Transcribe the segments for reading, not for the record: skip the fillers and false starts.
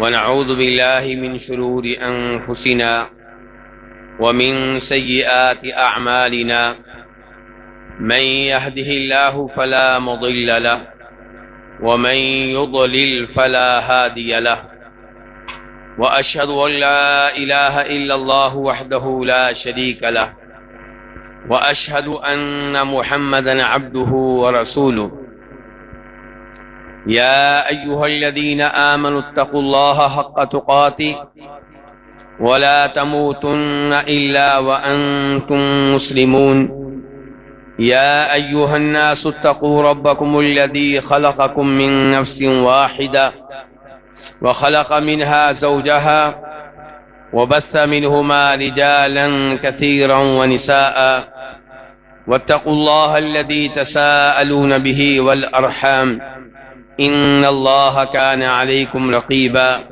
ونعوذ بالله من شرور أنفسنا ومن سيئات أعمالنا من يهده الله فلا مضل له ومن يضلل فلا هادي له وأشهد أن لا إله إلا الله وحده لا شريك له وأشهد أن محمدا عبده ورسوله يا أيها الذين آمنوا اتقوا الله حق تقاته ولا تموتن إلا وأنتم مسلمون يا أيها الناس اتقوا ربكم الذي خلقكم من نفس واحدة وخلق منها زوجها وبث منهما رجالا كثيرا ونساء واتقوا الله الذي تساءلون به والأرحام إن الله كان عليكم رقيبا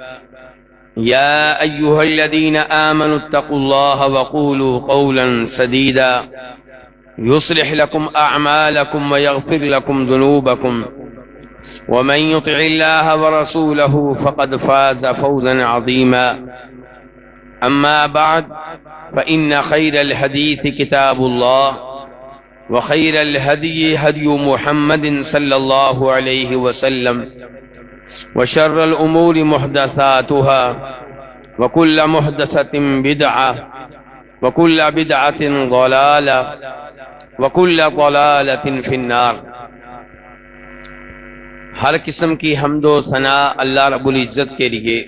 يا أيها الذين آمنوا اتقوا الله وقولوا قولا سديدا يصلح لكم أعمالكم ويغفر لكم ذنوبكم ومن يطع الله ورسوله فقد فاز فوزا عظيما أما بعد فإن خير الحديث كتاب الله وخير الهدي هدي محمد صلى الله عليه وسلم وشر الأمور محدثاتها وكل محدثة بدعة وكل بدعة ضلالة وكل ضلالة في النار۔ ہر قسم کی حمد و ثنا اللہ رب العزت کے لیے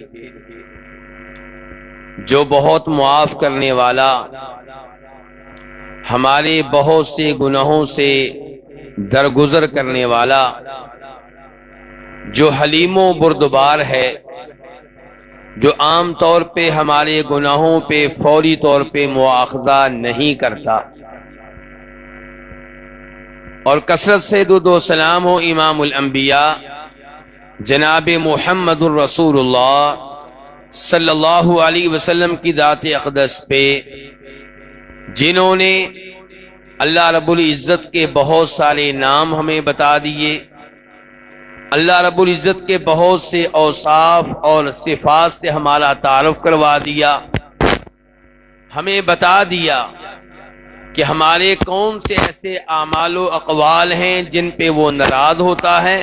جو بہت معاف کرنے والا، ہمارے بہت سے گناہوں سے درگزر کرنے والا، جو حلیم و بردبار ہے، جو عام طور پہ ہمارے گناہوں پہ فوری طور پہ مواخذہ نہیں کرتا، اور کثرت سے درود و سلام ہو امام الانبیاء جناب محمد الرسول اللہ صلی اللہ علیہ وسلم کی ذات اقدس پہ، جنہوں نے اللہ رب العزت کے بہت سارے نام ہمیں بتا دیے، اللہ رب العزت کے بہت سے اوصاف اور صفات سے ہمارا تعارف کروا دیا، ہمیں بتا دیا کہ ہمارے کون سے ایسے اعمال و اقوال ہیں جن پہ وہ ناراض ہوتا ہے،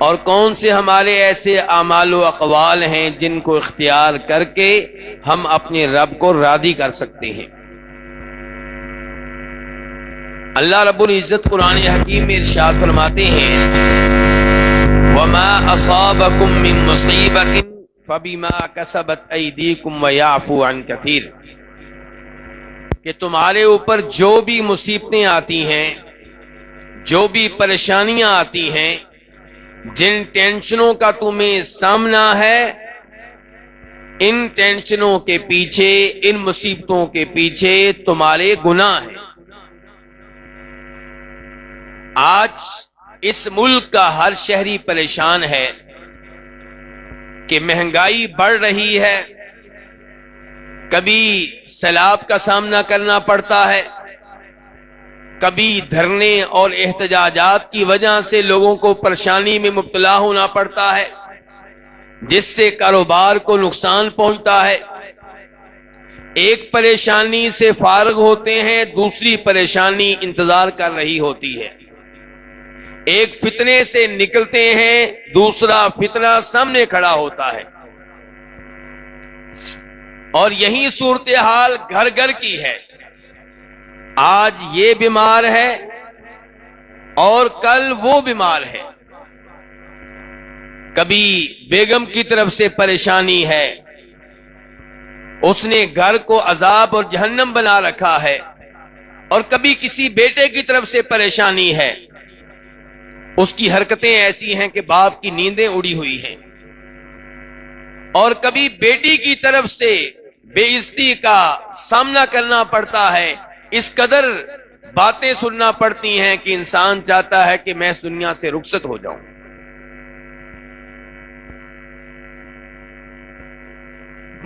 اور کون سے ہمارے ایسے اعمال و اقوال ہیں جن کو اختیار کر کے ہم اپنے رب کو راضی کر سکتے ہیں۔ اللہ رب العزت قرآن حکیم میں ارشاد فرماتے ہیں وَمَا أَصَابَكُم مِّن مُّصِيبَةٍ فَبِمَا كَسَبَتْ أَيْدِيكُمْ وَيَعْفُو عَن كَثِيرٍ، کہ تمہارے اوپر جو بھی مصیبتیں آتی ہیں، جو بھی پریشانیاں آتی ہیں، جن ٹینشنوں کا تمہیں سامنا ہے، ان ٹینشنوں کے پیچھے، ان مصیبتوں کے پیچھے تمہارے گناہ ہیں۔ آج اس ملک کا ہر شہری پریشان ہے کہ مہنگائی بڑھ رہی ہے، کبھی سیلاب کا سامنا کرنا پڑتا ہے، کبھی دھرنے اور احتجاجات کی وجہ سے لوگوں کو پریشانی میں مبتلا ہونا پڑتا ہے، جس سے کاروبار کو نقصان پہنچتا ہے۔ ایک پریشانی سے فارغ ہوتے ہیں، دوسری پریشانی انتظار کر رہی ہوتی ہے۔ ایک فتنے سے نکلتے ہیں، دوسرا فتنہ سامنے کھڑا ہوتا ہے، اور یہی صورتحال گھر گھر کی ہے۔ آج یہ بیمار ہے اور کل وہ بیمار ہے، کبھی بیگم کی طرف سے پریشانی ہے، اس نے گھر کو عذاب اور جہنم بنا رکھا ہے، اور کبھی کسی بیٹے کی طرف سے پریشانی ہے، اس کی حرکتیں ایسی ہیں کہ باپ کی نیندیں اڑی ہوئی ہیں، اور کبھی بیٹی کی طرف سے بے عزتی کا سامنا کرنا پڑتا ہے، اس قدر باتیں سننا پڑتی ہیں کہ انسان چاہتا ہے کہ میں اس دنیا سے رخصت ہو جاؤں۔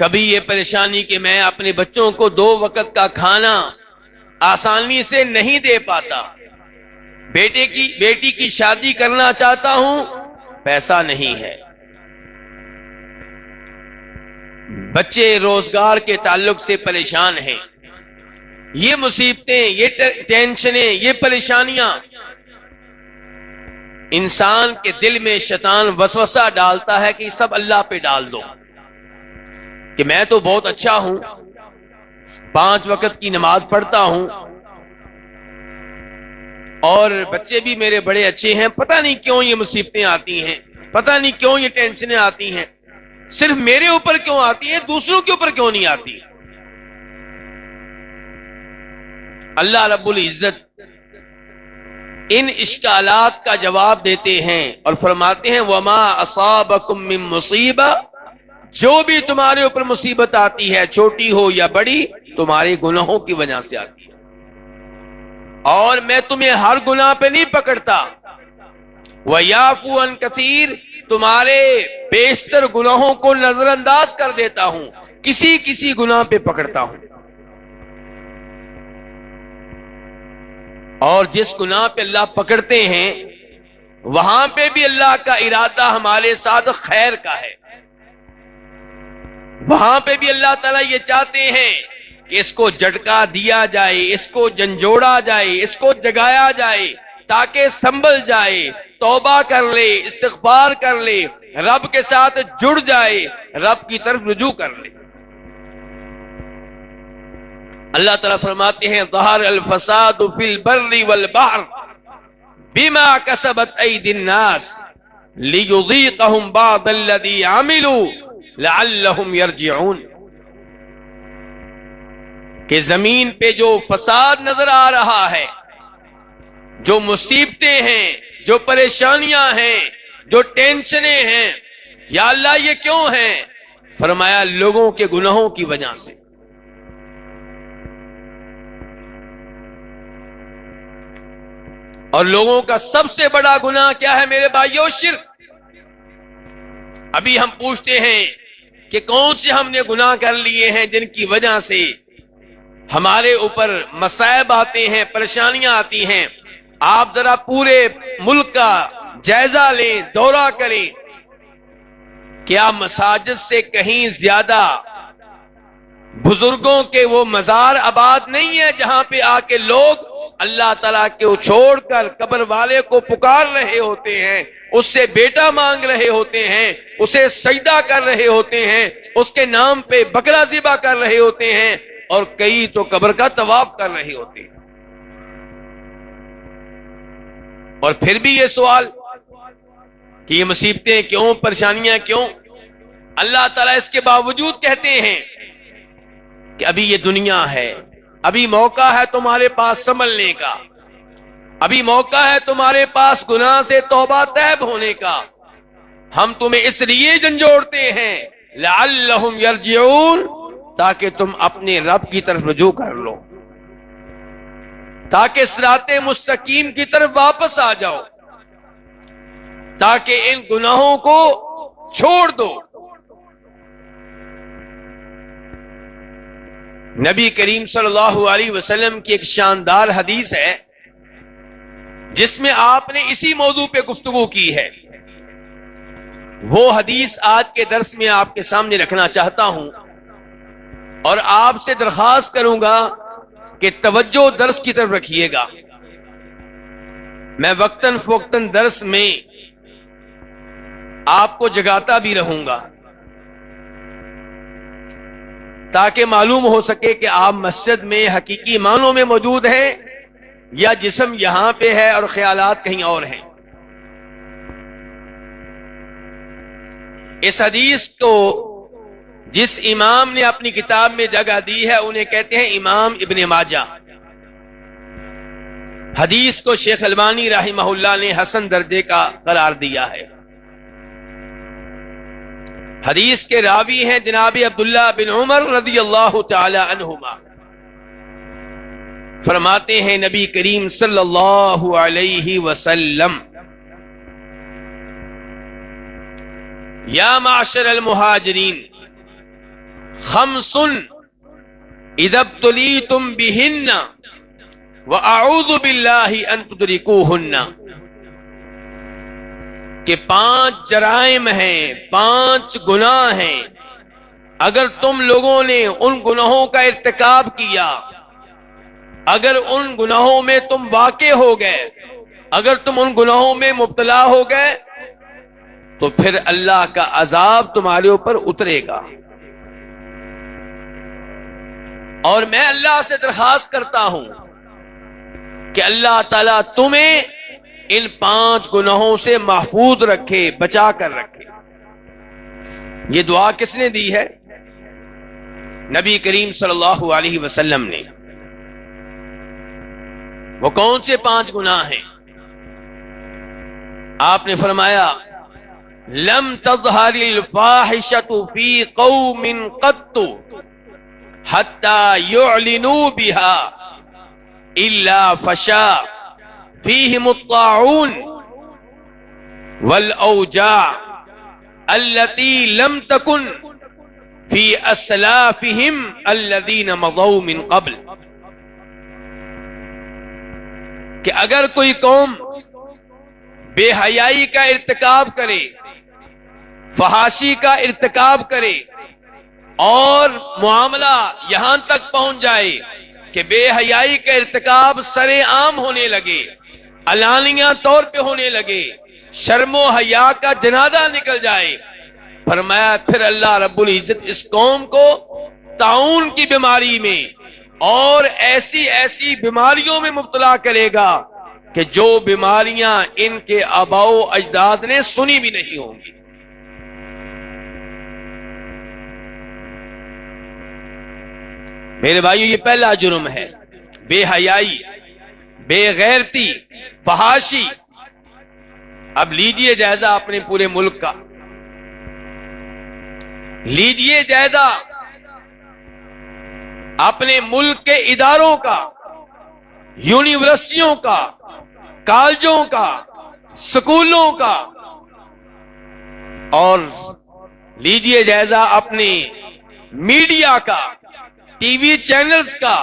کبھی یہ پریشانی کہ میں اپنے بچوں کو 2 وقت کا کھانا آسانی سے نہیں دے پاتا، بیٹی کی شادی کرنا چاہتا ہوں، پیسہ نہیں ہے، بچے روزگار کے تعلق سے پریشان ہیں، یہ مصیبتیں، یہ ٹینشنیں، یہ پریشانیاں، انسان کے دل میں شیطان وسوسہ ڈالتا ہے کہ یہ سب اللہ پہ ڈال دو، کہ میں تو بہت اچھا ہوں، 5 وقت کی نماز پڑھتا ہوں، اور بچے بھی میرے بڑے اچھے ہیں، پتہ نہیں کیوں یہ مصیبتیں آتی ہیں، پتہ نہیں کیوں یہ ٹینشنیں آتی ہیں، صرف میرے اوپر کیوں آتی ہیں، دوسروں کے اوپر کیوں نہیں آتی۔ اللہ رب العزت ان اشکالات کا جواب دیتے ہیں اور فرماتے ہیں وَمَا أَصَابَكُم مِّن مُّصِيبَةٍ، جو بھی تمہارے اوپر مصیبت آتی ہے، چھوٹی ہو یا بڑی، تمہارے گناہوں کی وجہ سے آتی ہے، اور میں تمہیں ہر گناہ پہ نہیں پکڑتا، وَيَعْفُو عَن كَثِيرٍ، تمہارے بیشتر گناہوں کو نظر انداز کر دیتا ہوں، کسی کسی گناہ پہ پکڑتا ہوں، اور جس گناہ پہ اللہ پکڑتے ہیں وہاں پہ بھی اللہ کا ارادہ ہمارے ساتھ خیر کا ہے، وہاں پہ بھی اللہ تعالیٰ یہ چاہتے ہیں کہ اس کو جھٹکا دیا جائے، اس کو جھنجھوڑا جائے، اس کو جگایا جائے تاکہ سنبھل جائے، توبہ کر لے، استغفار کر لے، رب کے ساتھ جڑ جائے، رب کی طرف رجوع کر لے۔ اللہ تعالیٰ فرماتے ہیں ظہر الفساد فی البر والبحر بما کسبت ایدی الناس لیذیقہم بعض الذی عملوا لعلہم یرجعون، کہ زمین پہ جو فساد نظر آ رہا ہے، جو مصیبتیں ہیں، جو پریشانیاں ہیں، جو ٹینشنیں ہیں، یا اللہ یہ کیوں ہیں؟ فرمایا لوگوں کے گناہوں کی وجہ سے۔ اور لوگوں کا سب سے بڑا گناہ کیا ہے میرے بھائیو؟ شرک۔ ابھی ہم پوچھتے ہیں کہ کون سے ہم نے گناہ کر لیے ہیں جن کی وجہ سے ہمارے اوپر مصائب آتے ہیں، پریشانیاں آتی ہیں۔ آپ ذرا پورے ملک کا جائزہ لیں، دورہ کریں، کیا مساجد سے کہیں زیادہ بزرگوں کے وہ مزار آباد نہیں ہے جہاں پہ آ کے لوگ اللہ تعالیٰ کو چھوڑ کر قبر والے کو پکار رہے ہوتے ہیں، اس سے بیٹا مانگ رہے ہوتے ہیں، اسے سجدہ کر رہے ہوتے ہیں، اس کے نام پہ بکرا ذبح کر رہے ہوتے ہیں، اور کئی تو قبر کا طواف کر رہے ہوتے ہیں۔ اور پھر بھی یہ سوال کہ یہ مصیبتیں کیوں، پریشانیاں کیوں؟ اللہ تعالیٰ اس کے باوجود کہتے ہیں کہ ابھی یہ دنیا ہے، ابھی موقع ہے تمہارے پاس سنبھلنے کا، ابھی موقع ہے تمہارے پاس گناہ سے توبہ طیب ہونے کا، ہم تمہیں اس لیے جھنجھوڑتے ہیں لعلہم یرجعون، تاکہ تم اپنے رب کی طرف رجوع کر لو، تاکہ صراط مستقیم کی طرف واپس آ جاؤ، تاکہ ان گناہوں کو چھوڑ دو۔ نبی کریم صلی اللہ علیہ وسلم کی ایک شاندار حدیث ہے جس میں آپ نے اسی موضوع پہ گفتگو کی ہے، وہ حدیث آج کے درس میں آپ کے سامنے رکھنا چاہتا ہوں، اور آپ سے درخواست کروں گا کہ توجہ درس کی طرف رکھیے گا۔ میں وقتاً فوقتاً درس میں آپ کو جگاتا بھی رہوں گا تاکہ معلوم ہو سکے کہ آپ مسجد میں حقیقی معنوں میں موجود ہیں یا جسم یہاں پہ ہے اور خیالات کہیں اور ہیں۔ اس حدیث کو جس امام نے اپنی کتاب میں جگہ دی ہے انہیں کہتے ہیں امام ابن ماجہ۔ حدیث کو شیخ البانی رحمہ اللہ نے حسن درجے کا قرار دیا ہے۔ حدیث کے راوی ہیں جناب عبداللہ بن عمر رضی اللہ تعالی عنہما، فرماتے ہیں نبی کریم صلی اللہ علیہ وسلم یا معاشر المہاجرین خمس اذا ابتلیتم بہن واعوذ باللہ ان تدرکوہن، کہ 5 جرائم ہیں، 5 گناہ ہیں اگر تم لوگوں نے ان گناہوں کا ارتکاب کیا، اگر ان گناہوں میں تم واقع ہو گئے، اگر تم ان گناہوں میں مبتلا ہو گئے، تو پھر اللہ کا عذاب تمہارے اوپر اترے گا۔ اور میں اللہ سے درخواست کرتا ہوں کہ اللہ تعالیٰ تمہیں ان 5 گناہوں سے محفوظ رکھے، بچا کر رکھے۔ یہ دعا کس نے دی ہے؟ نبی کریم صلی اللہ علیہ وسلم نے۔ وہ کون سے 5 گناہ ہیں؟ آپ نے فرمایا لم تظہر الفاحشۃ فی قوم قط حتی یعلنوا بها الا فشا فیہم الطاعون والاوجاع التي لم تکن فی اسلافہم الذین مضوا من قبل۔ کہ اگر کوئی قوم بے حیائی کا ارتکاب کرے، فحاشی کا ارتکاب کرے، اور معاملہ یہاں تک پہنچ جائے کہ بے حیائی کا ارتکاب سر عام ہونے لگے، علانیہ طور پہ ہونے لگے، شرم و حیا کا جنازہ نکل جائے، فرمایا پھر اللہ رب العزت اس قوم کو طاعون کی بیماری میں اور ایسی ایسی بیماریوں میں مبتلا کرے گا کہ جو بیماریاں ان کے آباء و اجداد نے سنی بھی نہیں ہوں گی۔ میرے بھائیو، یہ پہلا جرم ہے، بے حیائی، بے غیرتی، فحاشی۔ اب لیجئے جائزہ اپنے پورے ملک کا، لیجئے جائزہ اپنے ملک کے اداروں کا، یونیورسٹیوں کا، کالجوں کا، سکولوں کا، اور لیجئے جائزہ اپنے میڈیا کا، ٹی وی چینلز کا،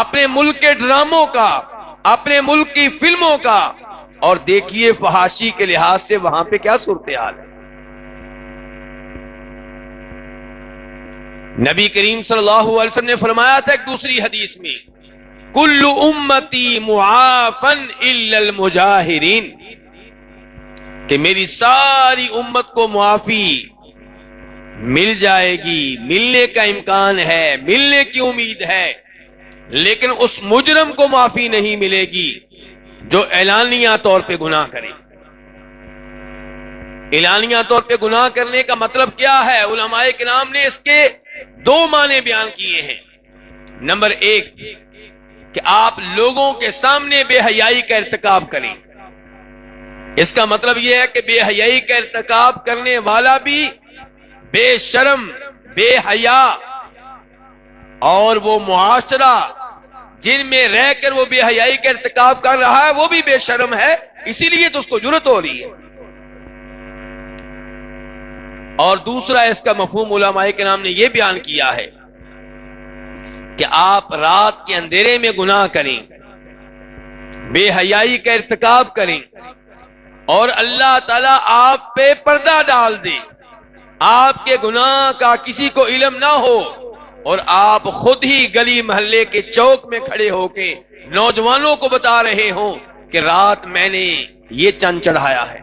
اپنے ملک کے ڈراموں کا، اپنے ملک کی فلموں کا، اور دیکھیے فحاشی کے لحاظ سے وہاں پہ کیا صورتحال ہے۔ نبی کریم صلی اللہ علیہ وسلم نے فرمایا تھا ایک دوسری حدیث میں، کل امتی معافن الا المجاہرین، کہ میری ساری امت کو معافی مل جائے گی، ملنے کا امکان ہے، ملنے کی امید ہے، لیکن اس مجرم کو معافی نہیں ملے گی جو اعلانیہ طور پہ گناہ کرے۔ اعلانیہ طور پہ گناہ کرنے کا مطلب کیا ہے؟ علماء کرام نے اس کے 2 معنی بیان کیے ہیں۔ نمبر 1 کہ آپ لوگوں کے سامنے بے حیائی کا ارتکاب کریں۔ اس کا مطلب یہ ہے کہ بے حیائی کا ارتکاب کرنے والا بھی بے شرم، بے حیا، اور وہ معاشرہ جن میں رہ کر وہ بے حیائی کا ارتکاب کر رہا ہے وہ بھی بے شرم ہے، اسی لیے تو اس کو جرأت ہو رہی ہے۔ اور دوسرا اس کا مفہوم علماء کرام نے یہ بیان کیا ہے کہ آپ رات کے اندھیرے میں گناہ کریں، بے حیائی کا ارتکاب کریں، اور اللہ تعالیٰ آپ پہ پردہ ڈال دے، آپ کے گناہ کا کسی کو علم نہ ہو، اور آپ خود ہی گلی محلے کے چوک میں کھڑے ہو کے نوجوانوں کو بتا رہے ہوں کہ رات میں نے یہ چند چڑھایا ہے۔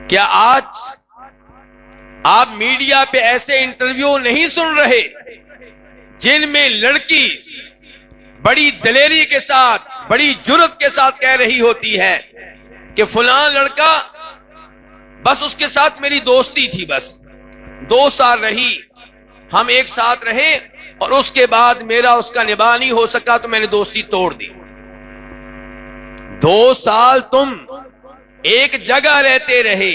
کیا آج آپ میڈیا پہ ایسے انٹرویو نہیں سن رہے جن میں لڑکی بڑی دلیری کے ساتھ، بڑی جرأت کے ساتھ کہہ رہی ہوتی ہے کہ فلاں لڑکا بس اس کے ساتھ میری دوستی تھی، بس 2 سال رہی، ہم ایک ساتھ رہے، اور اس کے بعد میرا اس کا نباہ نہیں ہو سکا تو میں نے دوستی توڑ دی۔ 2 سال تم ایک جگہ رہتے رہے،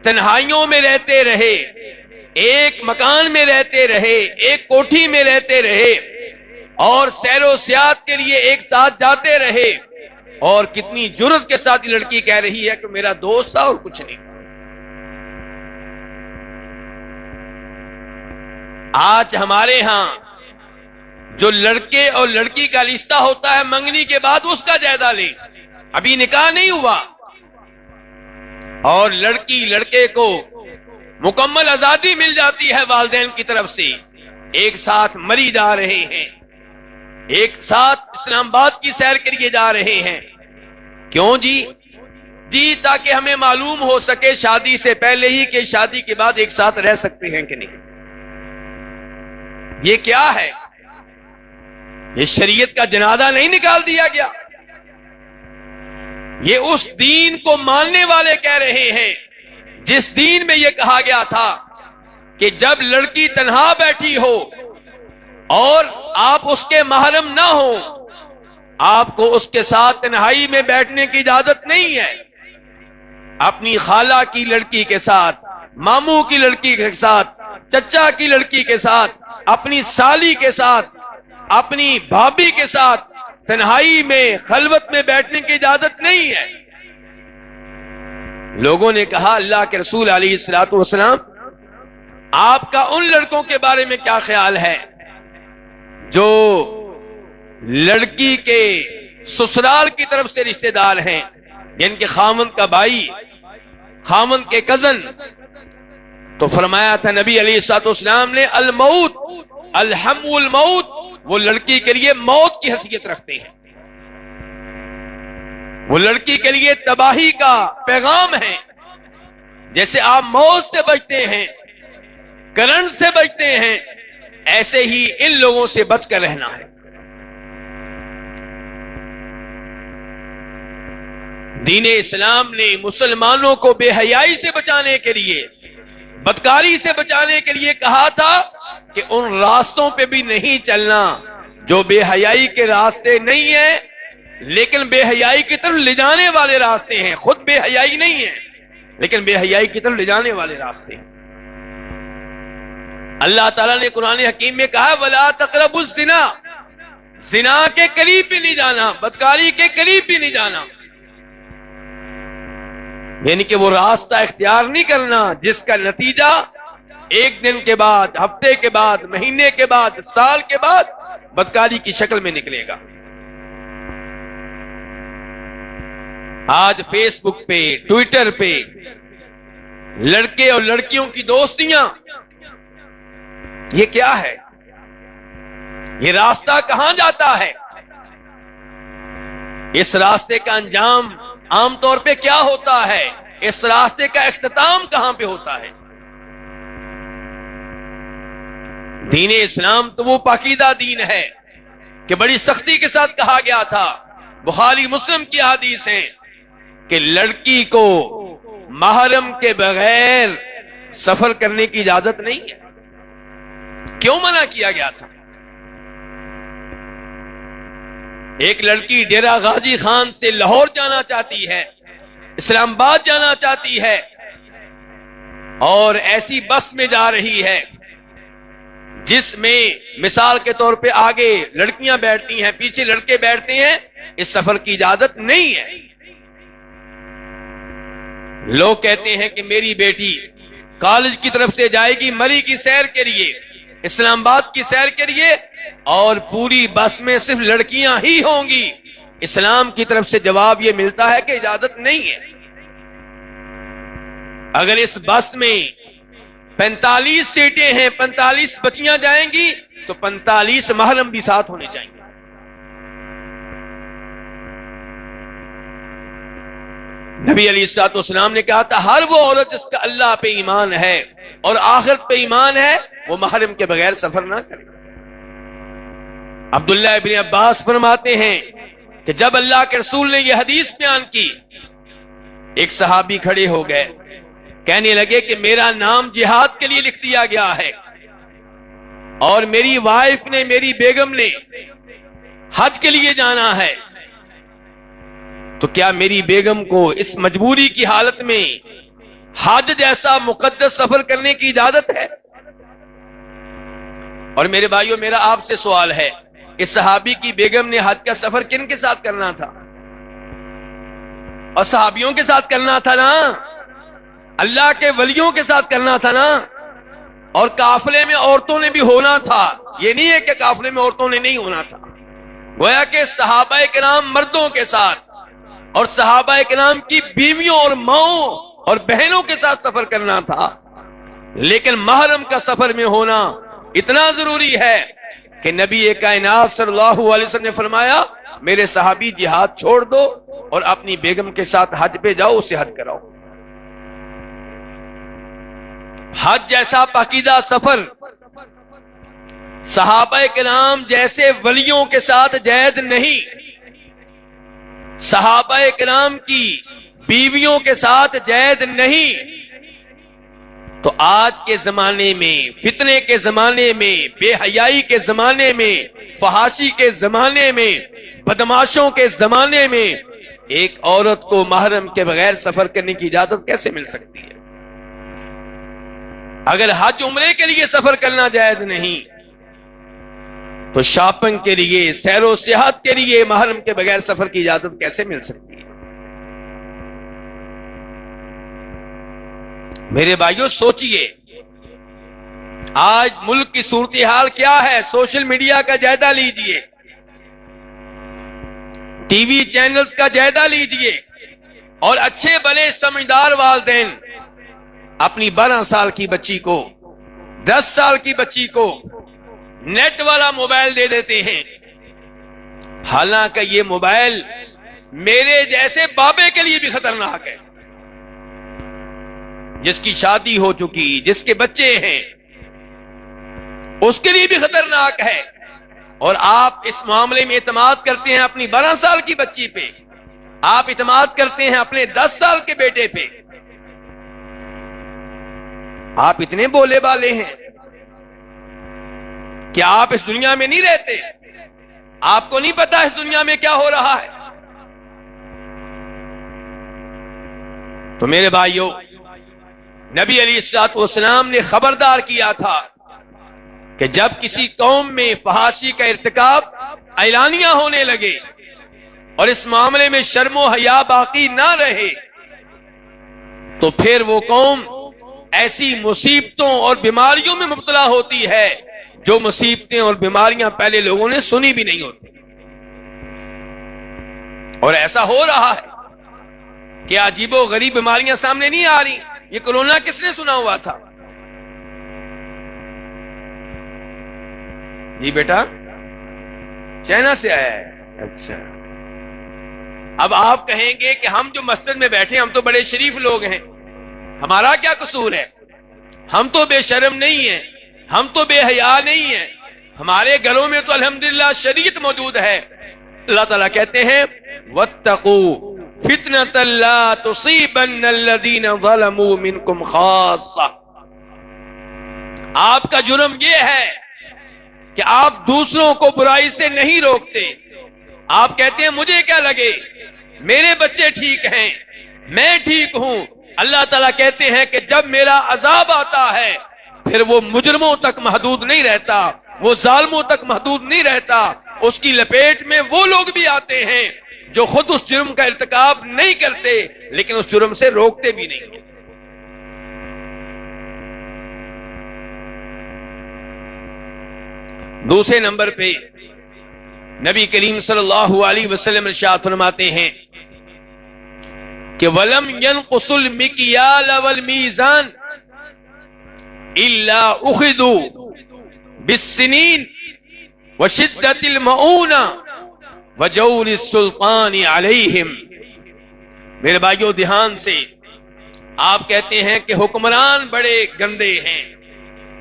تنہائیوں میں رہتے رہے، ایک مکان میں رہتے رہے، ایک کوٹھی میں رہتے رہے، اور سیر و سیاحت کے لیے ایک ساتھ جاتے رہے، اور کتنی جرأت کے ساتھ یہ لڑکی کہہ رہی ہے کہ میرا دوست تھا اور کچھ نہیں۔ آج ہمارے ہاں جو لڑکے اور لڑکی کا رشتہ ہوتا ہے منگنی کے بعد اس کا جائزہ لیں، ابھی نکاح نہیں ہوا، اور لڑکی لڑکے کو مکمل آزادی مل جاتی ہے والدین کی طرف سے، ایک ساتھ مری جا رہے ہیں، ایک ساتھ اسلام آباد کی سیر کے لیے جا رہے ہیں. کیوں جی؟ تاکہ ہمیں معلوم ہو سکے شادی سے پہلے ہی کہ شادی کے بعد ایک ساتھ رہ سکتے ہیں کہ نہیں. یہ کیا ہے؟ یہ شریعت کا جنازہ نہیں نکال دیا گیا. یہ اس دین کو ماننے والے کہہ رہے ہیں جس دین میں یہ کہا گیا تھا کہ جب لڑکی تنہا بیٹھی ہو اور آپ اس کے محرم نہ ہو، آپ کو اس کے ساتھ تنہائی میں بیٹھنے کی اجازت نہیں ہے. اپنی خالہ کی لڑکی کے ساتھ، ماموں کی لڑکی کے ساتھ، چچا کی لڑکی کے ساتھ، اپنی سالی کے ساتھ، اپنی بھابھی کے ساتھ تنہائی میں خلوت میں بیٹھنے کی اجازت نہیں ہے. لوگوں نے کہا اللہ کے رسول علیہ الصلوۃ والسلام آپ کا ان لڑکوں کے بارے میں کیا خیال ہے جو لڑکی کے سسرال کی طرف سے رشتہ دار ہیں، جن کے خامند کا بھائی، خامند کے کزن؟ تو فرمایا تھا نبی علیہ الصلوۃ والسلام نے الموت، الحم الموت، وہ لڑکی کے لیے موت کی حیثیت رکھتے ہیں، وہ لڑکی کے لیے تباہی کا پیغام ہے. جیسے آپ موت سے بچتے ہیں، کرنٹ سے بچتے ہیں، ایسے ہی ان لوگوں سے بچ کر رہنا ہے. دین اسلام نے مسلمانوں کو بے حیائی سے بچانے کے لیے، بدکاری سے بچانے کے لیے کہا تھا کہ ان راستوں پہ بھی نہیں چلنا جو بے حیائی کے راستے نہیں ہیں لیکن بے حیائی کی طرف لے جانے والے راستے ہیں. خود بے حیائی نہیں ہے لیکن بے حیائی کی طرف لے جانے والے راستے ہیں. اللہ تعالیٰ نے قرآن حکیم میں کہا وَلَا تَقْرَبُوا الزِّنَا، زنا کے قریب بھی نہیں جانا، بدکاری کے قریب بھی نہیں جانا. یعنی کہ وہ راستہ اختیار نہیں کرنا جس کا نتیجہ ایک دن کے بعد، ہفتے کے بعد، مہینے کے بعد، سال کے بعد بدکاری کی شکل میں نکلے گا. آج فیس بک پہ، ٹویٹر پہ لڑکے اور لڑکیوں کی دوستیاں، یہ کیا ہے؟ یہ راستہ کہاں جاتا ہے؟ اس راستے کا انجام عام طور پہ کیا ہوتا ہے؟ اس راستے کا اختتام کہاں پہ ہوتا ہے؟ دین اسلام تو وہ پاکیزہ دین ہے کہ بڑی سختی کے ساتھ کہا گیا تھا، بخاری مسلم کی حدیث ہیں کہ لڑکی کو محرم کے بغیر سفر کرنے کی اجازت نہیں ہے. کیوں منع کیا گیا تھا؟ ایک لڑکی ڈیرہ غازی خان سے لاہور جانا چاہتی ہے، اسلام آباد جانا چاہتی ہے، اور ایسی بس میں جا رہی ہے جس میں مثال کے طور پہ آگے لڑکیاں بیٹھتی ہیں، پیچھے لڑکے بیٹھتے ہیں. اس سفر کی اجازت نہیں ہے. لوگ کہتے ہیں کہ میری بیٹی کالج کی طرف سے جائے گی مری کی سیر کے لیے، اسلام آباد کی سیر کے لیے، اور پوری بس میں صرف لڑکیاں ہی ہوں گی. اسلام کی طرف سے جواب یہ ملتا ہے کہ اجازت نہیں ہے. اگر اس بس میں 45 سیٹیں ہیں، 45 بچیاں جائیں گی تو 45 محرم بھی ساتھ ہونے چاہیے. نبی علیہ الصلوۃ والسلام نے کہا تھا ہر وہ عورت جس کا اللہ پہ ایمان ہے اور آخرت پہ ایمان ہے وہ محرم کے بغیر سفر نہ کرے. عبداللہ ابن عباس فرماتے ہیں کہ جب اللہ کے رسول نے یہ حدیث بیان کی، ایک صحابی کھڑے ہو گئے، کہنے لگے کہ میرا نام جہاد کے لیے لکھ دیا گیا ہے اور میری وائف نے، میری بیگم نے حج کے لیے جانا ہے، تو کیا میری بیگم کو اس مجبوری کی حالت میں حج جیسا مقدس سفر کرنے کی اجازت ہے؟ اور میرے بھائیوں، میرا آپ سے سوال ہے، اس صحابی کی بیگم نے حج کا سفر کن کے ساتھ کرنا تھا؟ اور صحابیوں کے ساتھ کرنا تھا نا، اللہ کے ولیوں کے ساتھ کرنا تھا نا، اور قافلے میں عورتوں نے بھی ہونا تھا. یہ نہیں ہے کہ قافلے میں عورتوں نے نہیں ہونا تھا. گویا کہ صحابہ کرام مردوں کے ساتھ اور صحابہ کرام کی بیویوں اور ماؤں اور بہنوں کے ساتھ سفر کرنا تھا، لیکن محرم کا سفر میں ہونا اتنا ضروری ہے کہ نبی کائنات صلی اللہ علیہ وسلم نے فرمایا میرے صحابی جہاد چھوڑ دو اور اپنی بیگم کے ساتھ حج پہ جاؤ، اسے حج کراؤ۔ حج جیسا پاکیزہ سفر صحابہ کرام جیسے ولیوں کے ساتھ جائز نہیں، صحابہ کرام کی بیویوں کے ساتھ جائز نہیں۔ تو آج کے زمانے میں، فتنے کے زمانے میں، بے حیائی کے زمانے میں، فحاشی کے زمانے میں، بدماشوں کے زمانے میں ایک عورت کو محرم کے بغیر سفر کرنے کی اجازت کیسے مل سکتی ہے؟ اگر حج عمرے کے لیے سفر کرنا جائز نہیں تو شاپنگ کے لیے، سیر و سیاحت کے لیے محرم کے بغیر سفر کی اجازت کیسے مل سکتی ہے؟ میرے بھائیوں سوچئے، آج ملک کی صورتحال کیا ہے؟ سوشل میڈیا کا جائزہ لیجئے، ٹی وی چینلز کا جائزہ لیجئے، اور اچھے بڑے سمجھدار والدین اپنی 12 سال کی بچی کو، 10 سال کی بچی کو نیٹ والا موبائل دے دیتے ہیں، حالانکہ یہ موبائل میرے جیسے بابے کے لیے بھی خطرناک ہے، جس کی شادی ہو چکی، جس کے بچے ہیں، اس کے لیے بھی خطرناک ہے، اور آپ اس معاملے میں اعتماد کرتے ہیں اپنی 12 سال کی بچی پہ، آپ اعتماد کرتے ہیں اپنے 10 سال کے بیٹے پہ۔ آپ اتنے بولے بالے ہیں کہ آپ اس دنیا میں نہیں رہتے، آپ کو نہیں پتا اس دنیا میں کیا ہو رہا ہے۔ تو میرے بھائیوں، نبی علیہ الصلوۃ والسلام نے خبردار کیا تھا کہ جب کسی قوم میں فحاشی کا ارتکاب اعلانیہ ہونے لگے اور اس معاملے میں شرم و حیا باقی نہ رہے تو پھر وہ قوم ایسی مصیبتوں اور بیماریوں میں مبتلا ہوتی ہے جو مصیبتیں اور بیماریاں پہلے لوگوں نے سنی بھی نہیں ہوتی، اور ایسا ہو رہا ہے کہ عجیب و غریب بیماریاں سامنے نہیں آ رہی۔ یہ کرونا کس نے سنا ہوا تھا؟ جی بیٹا چائنا سے آیا ہے، اچھا۔ اب آپ کہیں گے کہ ہم جو مسجد میں بیٹھے ہم تو بڑے شریف لوگ ہیں، ہمارا کیا قصور ہے؟ ہم تو بے شرم نہیں ہیں، ہم تو بے حیا نہیں ہیں، ہمارے گھروں میں تو الحمدللہ شریعت موجود ہے۔ اللہ تعالیٰ کہتے ہیں وَاتَّقُوا فِتْنَةً لَا تُصِيبَنَّ الَّذِينَ ظَلَمُوا مِنْكُمْ خَاصَّةً۔ آپ کا جرم یہ ہے کہ آپ دوسروں کو برائی سے نہیں روکتے، آپ کہتے ہیں مجھے کیا لگے، میرے بچے ٹھیک ہیں، میں ٹھیک ہوں۔ اللہ تعالیٰ کہتے ہیں کہ جب میرا عذاب آتا ہے پھر وہ مجرموں تک محدود نہیں رہتا، وہ ظالموں تک محدود نہیں رہتا، اس کی لپیٹ میں وہ لوگ بھی آتے ہیں جو خود اس جرم کا ارتکاب نہیں کرتے لیکن اس جرم سے روکتے بھی نہیں ہیں۔ دوسرے نمبر پہ نبی کریم صلی اللہ علیہ وسلم ارشاد فرماتے ہیں کہ وَلَمْ يَنْقُصُ الْمِكْيَالَ وَالْمِيزَانَ إِلَّا أُخِذُوا بِالسِّنِينِ وَشِدَّةِ الْمَعُونَةِ وَجَوْرِ السُّلْطَانِ عَلَيْهِمْ۔ میرے بھائیو دھیان سے، آپ کہتے ہیں کہ حکمران بڑے گندے ہیں،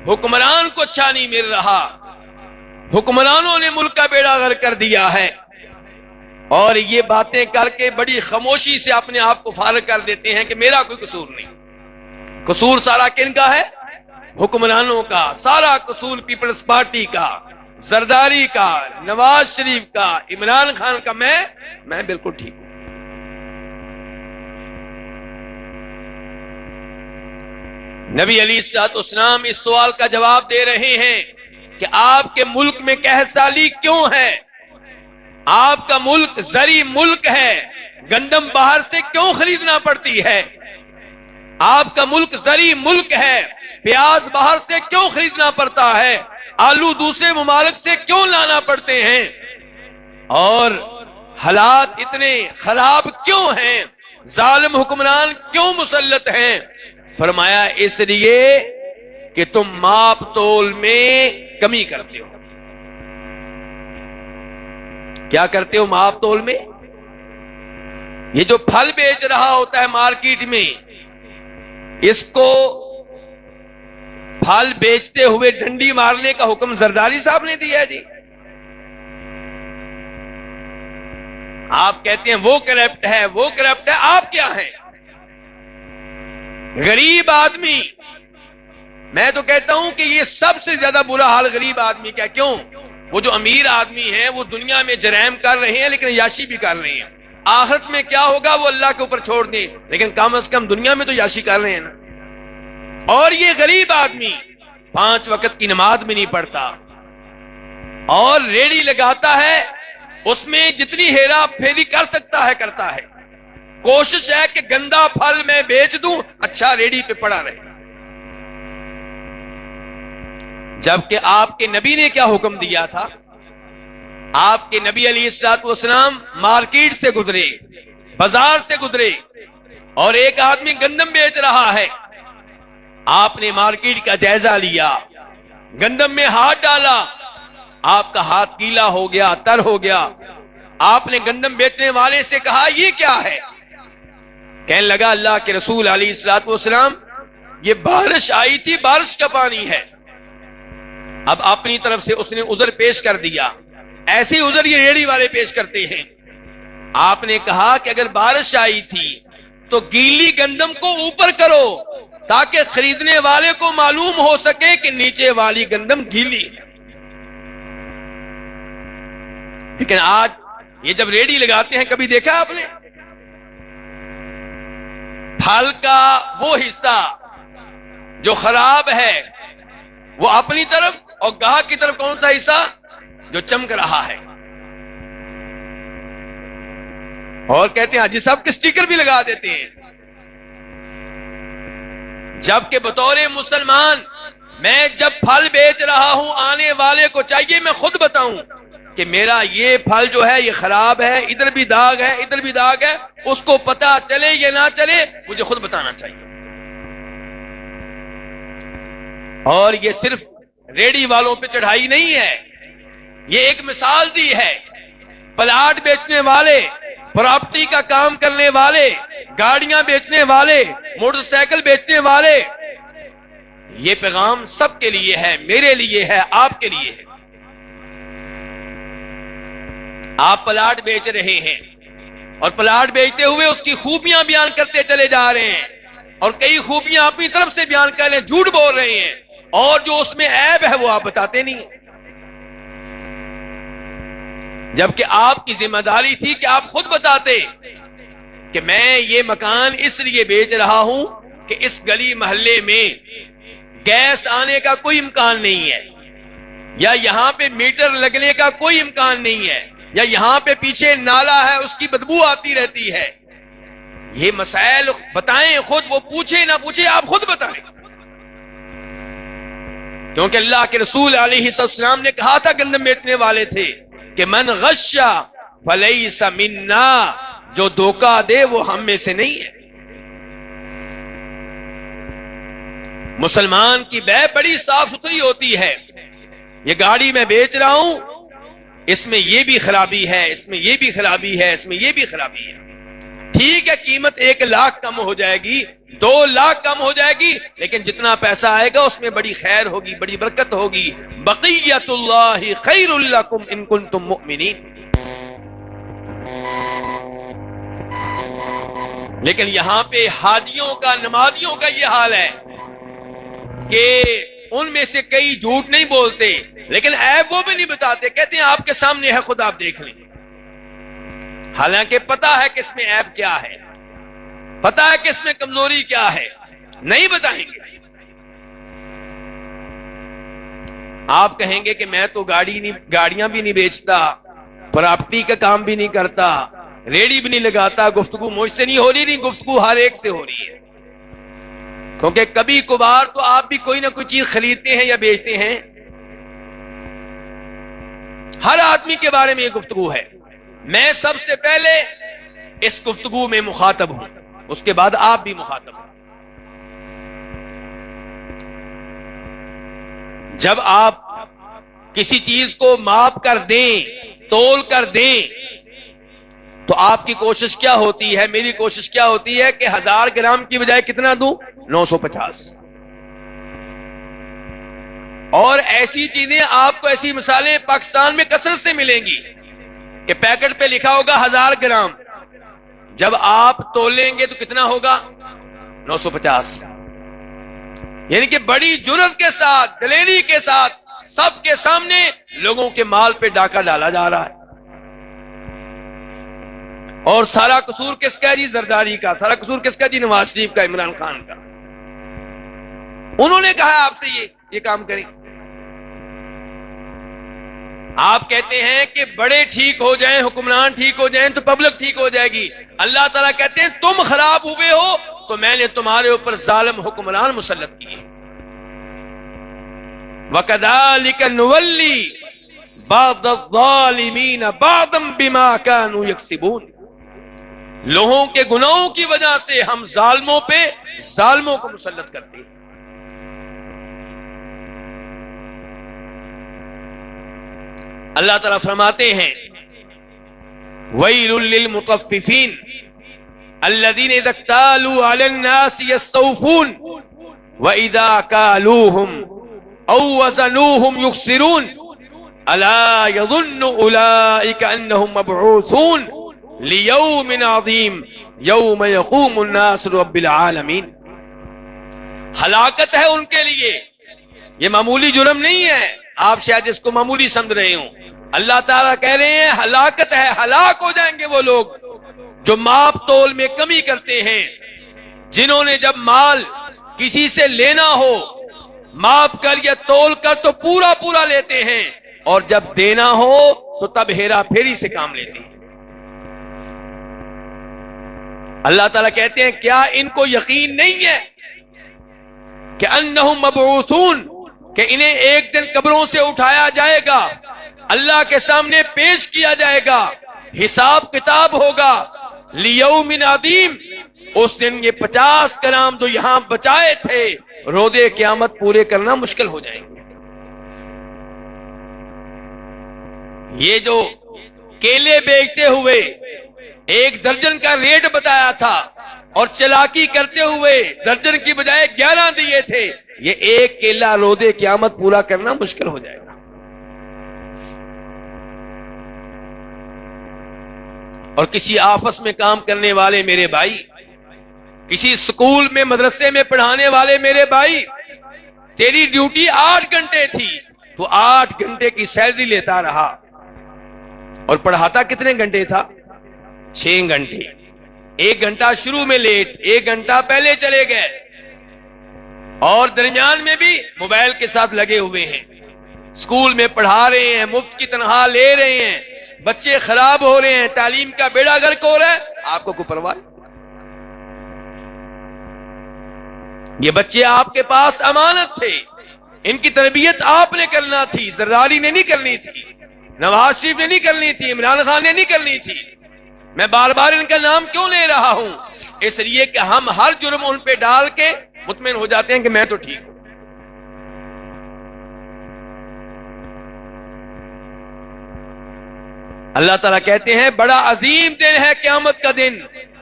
حکمران کو اچھا نہیں مل رہا، حکمرانوں نے ملک کا بیڑا غرق کر دیا ہے، اور یہ باتیں کر کے بڑی خاموشی سے اپنے آپ کو فارغ کر دیتے ہیں کہ میرا کوئی قصور نہیں۔ قصور سارا کن کا ہے؟ حکمرانوں کا۔ سارا قصور پیپلز پارٹی کا، زرداری کا، نواز شریف کا، عمران خان کا۔ میں بالکل ٹھیک ہوں۔ نبی علیہ الصلوۃ والسلام اس سوال کا جواب دے رہے ہیں کہ آپ کے ملک میں قحط سالی کیوں ہے؟ آپ کا ملک زرعی ملک ہے، گندم باہر سے کیوں خریدنا پڑتی ہے؟ آپ کا ملک زرعی ملک ہے، پیاز باہر سے کیوں خریدنا پڑتا ہے؟ آلو دوسرے ممالک سے کیوں لانا پڑتے ہیں؟ اور حالات اتنے خراب کیوں ہیں؟ ظالم حکمران کیوں مسلط ہیں؟ فرمایا اس لیے کہ تم ماپ تول میں کمی کرتے ہو۔ کیا کرتے ہو ماپ تول میں؟ یہ جو پھل بیچ رہا ہوتا ہے مارکیٹ میں، اس کو پھل بیچتے ہوئے ڈنڈی مارنے کا حکم زرداری صاحب نے دیا ہے جی۔ آپ کہتے ہیں وہ کرپٹ ہے، وہ کرپٹ ہے، آپ کیا ہیں؟ غریب آدمی، میں تو کہتا ہوں کہ یہ سب سے زیادہ برا حال غریب آدمی کا۔ کیوں؟ وہ جو امیر آدمی ہیں وہ دنیا میں جرائم کر رہے ہیں لیکن یاشی بھی کر رہے ہیں، آخرت میں کیا ہوگا وہ اللہ کے اوپر چھوڑ دیں، لیکن کم از کم دنیا میں تو یاشی کر رہے ہیں نا۔ اور یہ غریب آدمی 5 وقت کی نماز بھی نہیں پڑھتا اور ریڑی لگاتا ہے، اس میں جتنی ہیرا پھیری کر سکتا ہے کرتا ہے، کوشش ہے کہ گندا پھل میں بیچ دوں، اچھا ریڑی پہ پڑا رہے۔ جبکہ آپ کے نبی نے کیا حکم دیا تھا؟ آپ کے نبی علیہ الصلوۃ والسلام مارکیٹ سے گزرے، بازار سے گزرے، اور ایک آدمی گندم بیچ رہا ہے۔ آپ نے مارکیٹ کا جائزہ لیا، گندم میں ہاتھ ڈالا، آپ کا ہاتھ گیلا ہو گیا، تر ہو گیا۔ آپ نے گندم بیچنے والے سے کہا یہ کیا ہے؟ کہنے لگا اللہ کے رسول علیہ الصلوۃ والسلام یہ بارش آئی تھی، بارش کا پانی ہے۔ اب اپنی طرف سے اس نے عذر پیش کر دیا، ایسے عذر یہ ریڑی والے پیش کرتے ہیں۔ آپ نے کہا کہ اگر بارش آئی تھی تو گیلی گندم کو اوپر کرو تاکہ خریدنے والے کو معلوم ہو سکے کہ نیچے والی گندم گیلی ہے۔ لیکن آج یہ جب ریڑی لگاتے ہیں، کبھی دیکھا آپ نے پھل کا وہ حصہ جو خراب ہے وہ اپنی طرف، اور گاہک کی طرف کون سا حصہ جو چمک رہا ہے، اور کہتے ہیں حاجی صاحب کے اسٹیکر بھی لگا دیتے ہیں۔ جبکہ بطور مسلمان میں جب پھل بیچ رہا ہوں، آنے والے کو چاہیے میں خود بتاؤں کہ میرا یہ پھل جو ہے یہ خراب ہے، ادھر بھی داغ ہے، ادھر بھی داغ ہے، اس کو پتا چلے یا نہ چلے مجھے خود بتانا چاہیے۔ اور یہ صرف ریڑی والوں پہ چڑھائی نہیں ہے، یہ ایک مثال دی ہے۔ پلاٹ بیچنے والے، پراپرٹی کا کام کرنے والے، گاڑیاں بیچنے والے، موٹر سائیکل بیچنے والے، یہ پیغام سب کے لیے ہے، میرے لیے ہے، آپ کے لیے ہے۔ آپ پلاٹ بیچ رہے ہیں اور پلاٹ بیچتے ہوئے اس کی خوبیاں بیان کرتے چلے جا رہے ہیں، اور کئی خوبیاں اپنی طرف سے بیان کر رہے ہیں، جھوٹ بول رہے ہیں، اور جو اس میں عیب ہے وہ آپ بتاتے نہیں ہیں۔ جبکہ آپ کی ذمہ داری تھی کہ آپ خود بتاتے کہ میں یہ مکان اس لیے بیچ رہا ہوں کہ اس گلی محلے میں گیس آنے کا کوئی امکان نہیں ہے، یا یہاں پہ میٹر لگنے کا کوئی امکان نہیں ہے، یا یہاں پہ پیچھے نالا ہے اس کی بدبو آتی رہتی ہے۔ یہ مسائل بتائیں خود، وہ پوچھے نہ پوچھے آپ خود بتائیں، کیونکہ اللہ کے رسول علیہ السلام نے کہا تھا گندم بیچنے والے تھے کہ من غش فلیس منا، جو دھوکہ دے وہ ہم میں سے نہیں ہے۔ مسلمان کی بے بڑی صاف ستھری ہوتی ہے، یہ گاڑی میں بیچ رہا ہوں، اس میں یہ بھی خرابی ہے، اس میں یہ بھی خرابی ہے، اس میں یہ بھی خرابی ہے۔ ٹھیک ہے قیمت 1 لاکھ کم ہو جائے گی، 2 لاکھ کم ہو جائے گی، لیکن جتنا پیسہ آئے گا اس میں بڑی خیر ہوگی، بڑی برکت ہوگی۔ بقیت اللہ خیر لکم ان کنتم مؤمنین۔ لیکن یہاں پہ حاجیوں کا، نمازیوں کا یہ حال ہے کہ ان میں سے کئی جھوٹ نہیں بولتے لیکن عیب وہ بھی نہیں بتاتے، کہتے ہیں آپ کے سامنے ہے، خود آپ دیکھ لیں، حالانکہ پتا ہے کہ اس میں عیب کیا ہے، پتا ہے کہ اس میں کمزوری کیا ہے، نہیں بتائیں گے۔ آپ کہیں گے کہ میں تو گاڑیاں بھی نہیں بیچتا، پراپرٹی کا کام بھی نہیں کرتا، ریڑی بھی نہیں لگاتا، گفتگو مجھ سے نہیں ہو رہی، نہیں گفتگو ہر ایک سے ہو رہی ہے، کیونکہ کبھی کبھار تو آپ بھی کوئی نہ کوئی چیز خریدتے ہیں یا بیچتے ہیں۔ ہر آدمی کے بارے میں یہ گفتگو ہے۔ میں سب سے پہلے اس گفتگو میں مخاطب ہوں، اس کے بعد آپ بھی مخاطب ہوں۔ جب آپ کسی چیز کو ماپ کر دیں، تول کر دیں، تو آپ کی کوشش کیا ہوتی ہے، میری کوشش کیا ہوتی ہے کہ 1000 گرام کی بجائے کتنا دوں؟ 950۔ اور ایسی چیزیں آپ کو، ایسی مثالیں پاکستان میں کثرت سے ملیں گی کہ پیکٹ پہ لکھا ہوگا 1000 گرام، جب آپ تولیں گے تو کتنا ہوگا؟ 950۔ یعنی کہ بڑی جرات کے ساتھ، دلیری کے ساتھ، سب کے سامنے لوگوں کے مال پہ ڈاکہ ڈالا جا رہا ہے۔ اور سارا قصور کس کا ہے جی؟ زرداری کا۔ سارا قصور کس کا جی؟ نواز شریف کا، عمران خان کا۔ انہوں نے کہا آپ سے یہ کام کریں۔ آپ کہتے ہیں کہ بڑے ٹھیک ہو جائیں، حکمران ٹھیک ہو جائیں تو پبلک ٹھیک ہو جائے گی۔ اللہ تعالیٰ کہتے ہیں تم خراب ہوئے ہو تو میں نے تمہارے اوپر ظالم حکمران مسلط کیے۔ وَكَذَلِكَ نُوَلِّي بَعْضَ الظَّالِمِينَ بَعْضًا بِمَا كَانُوا يَكْسِبُونَ۔ لوگوں کے گناہوں کی وجہ سے ہم ظالموں پہ ظالموں کو مسلط کرتے ہیں۔ اللہ تعالیٰ فرماتے ہیں وَيْلٌ لِّلْمُطَفِّفِينَ الَّذِينَ إِذَا اكْتَالُوا عَلَى النَّاسِ يَسْتَوْفُونَ وَإِذَا كَالُوهُمْ أَوْ وَزَنُوهُمْ يُخْسِرُونَ أَلَا يَظُنُّ أُولَئِكَ أَنَّهُمْ مَبْعُوثُونَ لِيَوْمٍ عَظِيمٍ يَوْمَ يَقُومُ النَّاسُ لِرَبِّ الْعَالَمِينَ۔ ہلاکت ہے ان کے لیے، یہ معمولی جرم نہیں ہے، آپ شاید اس کو معمولی سمجھ رہے ہوں۔ اللہ تعالیٰ کہہ رہے ہیں ہلاکت ہے، ہلاک ہو جائیں گے وہ لوگ جو ماپ تول میں کمی کرتے ہیں، جنہوں نے جب مال کسی سے لینا ہو ماپ کر یا تول کر تو پورا پورا لیتے ہیں، اور جب دینا ہو تو تب ہیرا پھیری سے کام لیتے ہیں۔ اللہ تعالیٰ کہتے ہیں کیا ان کو یقین نہیں ہے کہ انہم مبعوثون، کہ انہیں ایک دن قبروں سے اٹھایا جائے گا، اللہ کے سامنے پیش کیا جائے گا، حساب کتاب ہوگا۔ لیوم عظیم، اس دن یہ 50 گرام جو یہاں بچائے تھے روز قیامت پورے کرنا مشکل ہو جائیں گے۔ یہ جو کیلے بیچتے ہوئے 1 درجن کا ریٹ بتایا تھا اور چلاکی کرتے ہوئے درجن کی بجائے 11 دیے تھے، یہ 1 کیلا روز قیامت پورا کرنا مشکل ہو جائے گا۔ اور کسی آفس میں کام کرنے والے میرے بھائی، کسی سکول میں مدرسے میں پڑھانے والے میرے بھائی، تیری ڈیوٹی 8 گھنٹے تھی، تو 8 گھنٹے کی سیلری لیتا رہا، اور پڑھاتا کتنے گھنٹے تھا؟ 6 گھنٹے۔ 1 گھنٹہ شروع میں لیٹ، 1 گھنٹہ پہلے چلے گئے، اور درمیان میں بھی موبائل کے ساتھ لگے ہوئے ہیں، سکول میں پڑھا رہے ہیں، مفت کی تنخواہ لے رہے ہیں، بچے خراب ہو رہے ہیں، تعلیم کا بیڑا غرق ہو رہا ہے، آپ کو کوئی پرواہ؟ یہ بچے آپ کے پاس امانت تھے، ان کی تربیت آپ نے کرنا تھی، زرداری نے نہیں کرنی تھی، نواز شریف نے نہیں کرنی تھی، عمران خان نے نہیں کرنی تھی۔ میں بار بار ان کا نام کیوں لے رہا ہوں؟ اس لیے کہ ہم ہر جرم ان پہ ڈال کے مطمئن ہو جاتے ہیں کہ میں تو ٹھیک ہوں۔ اللہ تعالیٰ کہتے ہیں بڑا عظیم دن ہے قیامت کا دن،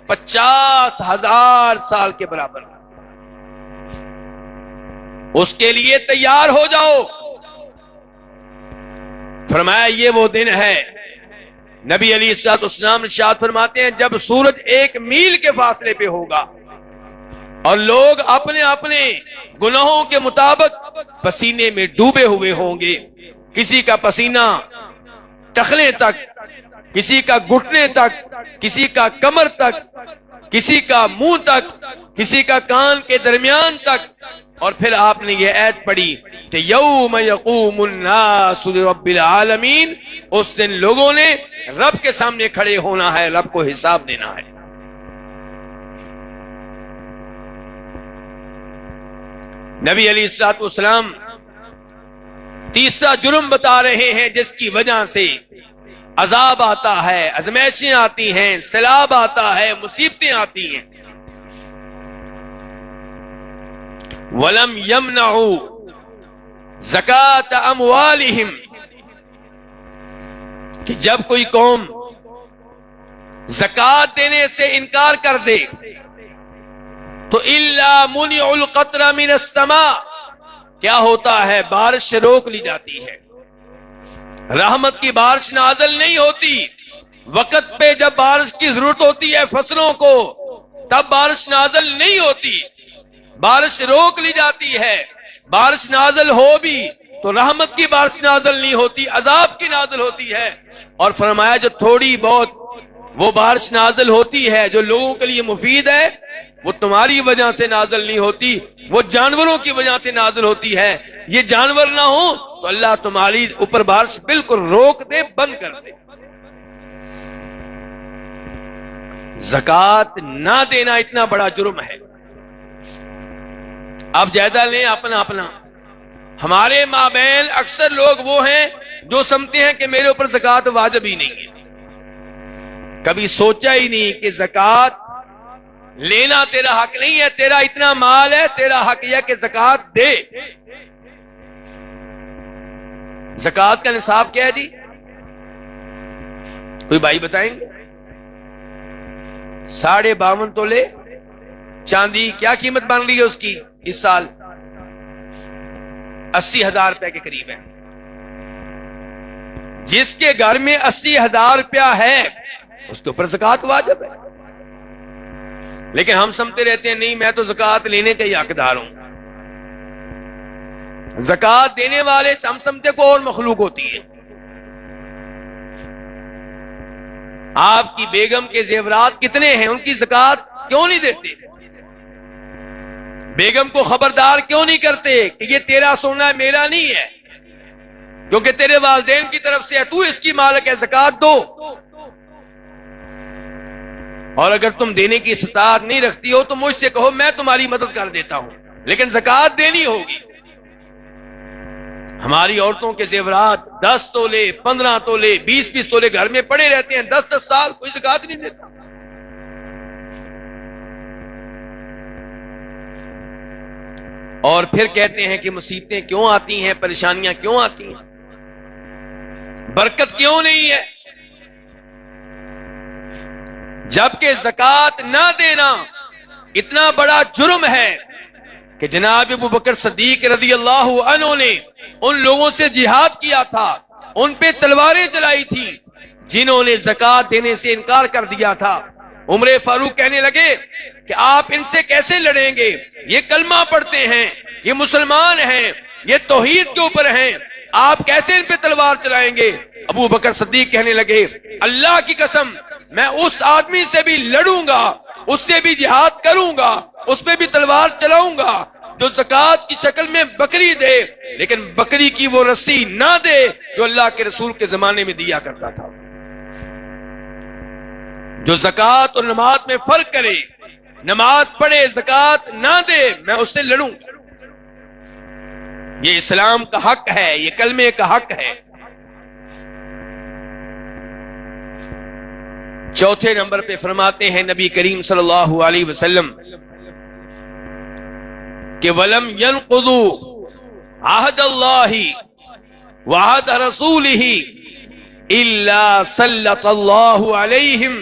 50,000 سال کے برابر، اس کے لیے تیار ہو جاؤ۔ فرمایا یہ وہ دن ہے، نبی علیہ الصلوۃ والسلام ارشاد فرماتے ہیں جب سورج 1 میل کے فاصلے پہ ہوگا اور لوگ اپنے اپنے گناہوں کے مطابق پسینے میں ڈوبے ہوئے ہوں گے، کسی کا پسینہ ٹخنے تک، کسی کا گھٹنے تک، کسی کا کمر تک، کسی کا منہ تک، کسی کا کان کے درمیان تک، اور پھر آپ نے یہ آیت پڑھی کہ یوم یقوم الناس لرب العالمین، اس دن لوگوں نے رب کے سامنے کھڑے ہونا ہے، رب کو حساب دینا ہے۔ نبی علیہ الصلوۃ والسلام تیسرا جرم بتا رہے ہیں جس کی وجہ سے عذاب آتا ہے، ازمائشیں آتی ہیں، سیلاب آتا ہے، مصیبتیں آتی ہیں. وَلَمْ يَمْنَعُوا زَكَاةَ أَمْوَالِهِمْ، کہ جب کوئی قوم زکوٰۃ دینے سے انکار کر دے تو إِلَّا مُنِعُ الْقَطْرَ مِنَ السَّمَاءِ، کیا ہوتا ہے؟ بارش سے روک لی جاتی ہے، رحمت کی بارش نازل نہیں ہوتی. وقت پہ جب بارش کی ضرورت ہوتی ہے فصلوں کو، تب بارش نازل نہیں ہوتی، بارش روک لی جاتی ہے. بارش نازل ہو بھی تو رحمت کی بارش نازل نہیں ہوتی، عذاب کی نازل ہوتی ہے. اور فرمایا جو تھوڑی بہت وہ بارش نازل ہوتی ہے جو لوگوں کے لیے مفید ہے، وہ تمہاری وجہ سے نازل نہیں ہوتی، وہ جانوروں کی وجہ سے نازل ہوتی ہے. یہ جانور نہ ہو تو اللہ تمہاری اوپر بارش بالکل روک دے، بند کر دے. زکوٰۃ نہ دینا اتنا بڑا جرم ہے. آپ جائزہ لیں اپنا اپنا. ہمارے مابین اکثر لوگ وہ ہیں جو سمجھتے ہیں کہ میرے اوپر زکوٰۃ واجب ہی نہیں ہے. کبھی سوچا ہی نہیں کہ زکوٰۃ لینا تیرا حق نہیں ہے، تیرا اتنا مال ہے، تیرا حق یہ کہ زکوٰۃ دے. زکوٰۃ کا نصاب کیا ہے جی؟ کوئی بھائی بتائیں گے؟ 52.5 تولے چاندی. کیا قیمت بن رہی ہے اس کی اس سال؟ 80,000 روپے کے قریب ہے. جس کے گھر میں 80,000 روپیہ ہے اس کے اوپر زکوٰۃ واجب ہے. لیکن ہم سمجھتے رہتے ہیں نہیں میں تو زکوٰۃ لینے کا ہی حقدار ہوں. زکوٰۃ دینے والے ہم سمجھتے کو اور مخلوق ہوتی ہے. آپ کی بیگم کے زیورات کتنے ہیں، ان کی زکوٰۃ کیوں نہیں دیتے؟ بیگم کو خبردار کیوں نہیں کرتے کہ یہ تیرا سونا ہے، میرا نہیں ہے، کیونکہ تیرے والدین کی طرف سے ہے، تو اس کی مالک ہے، زکوٰۃ دو. اور اگر تم دینے کی استطاعت نہیں رکھتی ہو تو مجھ سے کہو، میں تمہاری مدد کر دیتا ہوں، لیکن زکوٰۃ دینی ہوگی. ہماری عورتوں کے زیورات 10 تولے 15 تولے 20 تولے گھر میں پڑے رہتے ہیں 10 سال، کوئی زکوٰۃ نہیں دیتا. اور پھر کہتے ہیں کہ مصیبتیں کیوں آتی ہیں، پریشانیاں کیوں آتی ہیں، برکت کیوں نہیں ہے؟ جبکہ زکوٰۃ نہ دینا اتنا بڑا جرم ہے کہ جناب ابو بکر صدیق رضی اللہ عنہ نے ان لوگوں سے جہاد کیا تھا، ان پہ تلواریں چلائی تھی جنہوں نے زکوٰۃ دینے سے انکار کر دیا تھا. عمر فاروق کہنے لگے کہ آپ ان سے کیسے لڑیں گے، یہ کلمہ پڑھتے ہیں، یہ مسلمان ہیں، یہ توحید کے اوپر ہیں، آپ کیسے ان پہ تلوار چلائیں گے؟ ابو بکر صدیق کہنے لگے اللہ کی قسم میں اس آدمی سے بھی لڑوں گا، اس سے بھی جہاد کروں گا، اس پہ بھی تلوار چلاؤں گا جو زکوٰۃ کی شکل میں بکری دے، لیکن بکری کی وہ رسی نہ دے جو اللہ کے رسول کے زمانے میں دیا کرتا تھا. جو زکوٰۃ اور نماز میں فرق کرے، نماز پڑھے زکوٰۃ نہ دے، میں اس سے لڑوں. یہ اسلام کا حق ہے، یہ کلمے کا حق ہے. چوتھے نمبر پہ فرماتے ہیں نبی کریم صلی اللہ علیہ وسلم کہ وَلَمْ يَنْقُضُوا عَهْدَ اللَّهِ وَعَهْدَ رَسُولِهِ إِلَّا سَلَّطَ اللَّهُ عَلَيْهِمْ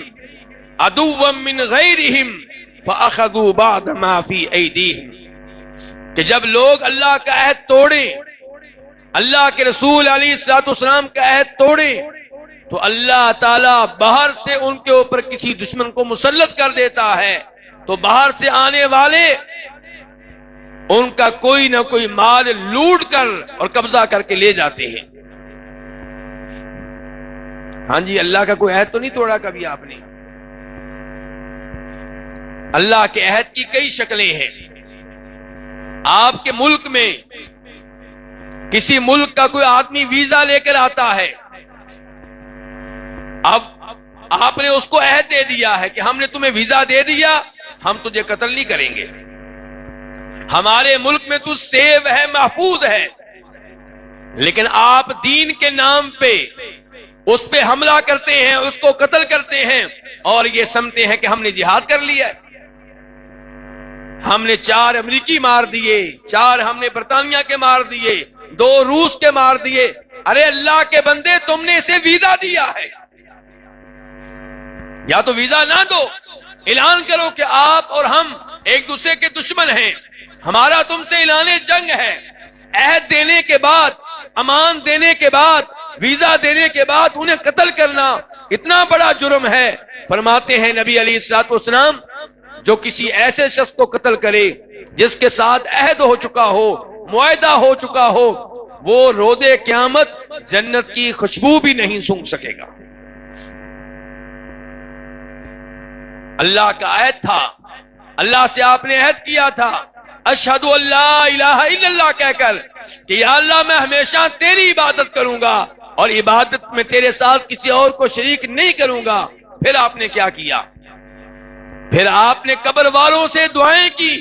عَدُوًّا مِّنْ غَيْرِهِمْ فَأَخَذُوا بَعْضَ مَا فِي أَيْدِيهِمْ. کہ جب لوگ اللہ کا عہد توڑیں، اللہ کے رسول علیہ الصلوۃ والسلام کا عہد توڑیں، تو اللہ تعالیٰ باہر سے ان کے اوپر کسی دشمن کو مسلط کر دیتا ہے، تو باہر سے آنے والے ان کا کوئی نہ کوئی مال لوٹ کر اور قبضہ کر کے لے جاتے ہیں. ہاں جی، اللہ کا کوئی عہد تو نہیں توڑا کبھی آپ نے؟ اللہ کے عہد کی کئی شکلیں ہیں. آپ کے ملک میں کسی ملک کا کوئی آدمی ویزا لے کر آتا ہے، اب آپ نے اس کو عہد دے دیا ہے کہ ہم نے تمہیں ویزا دے دیا، ہم تجھے قتل نہیں کریں گے، ہمارے ملک میں تو سیف ہے، محفوظ ہے. لیکن آپ دین کے نام پہ اس پہ حملہ کرتے ہیں، اس کو قتل کرتے ہیں اور یہ سمجھتے ہیں کہ ہم نے جہاد کر لیا ہے۔ ہم نے 4 امریکی مار دیے، 4 ہم نے برطانیہ کے مار دیے، 2 روس کے مار دیے۔ ارے اللہ کے بندے، تم نے اسے ویزا دیا ہے، یا تو ویزا نہ دو، اعلان کرو کہ آپ اور ہم ایک دوسرے کے دشمن ہیں، ہمارا تم سے اعلان جنگ ہے۔ عہد دینے کے بعد، امان دینے کے بعد، ویزا دینے کے بعد انہیں قتل کرنا اتنا بڑا جرم ہے۔ فرماتے ہیں نبی علیہ الصلوۃ والسلام، جو کسی ایسے شخص کو قتل کرے جس کے ساتھ عہد ہو چکا ہو، معاہدہ ہو چکا ہو، وہ روز قیامت جنت کی خوشبو بھی نہیں سونگھ سکے گا۔ اللہ کا عہد تھا، اللہ سے آپ نے عہد کیا تھا، اشہد ان لا الہ الا اللہ کہہ کر کہ یا اللہ میں ہمیشہ تیری عبادت کروں گا اور عبادت میں تیرے ساتھ کسی اور کو شریک نہیں کروں گا۔ پھر آپ نے کیا کیا؟ پھر آپ نے قبر والوں سے دعائیں کی،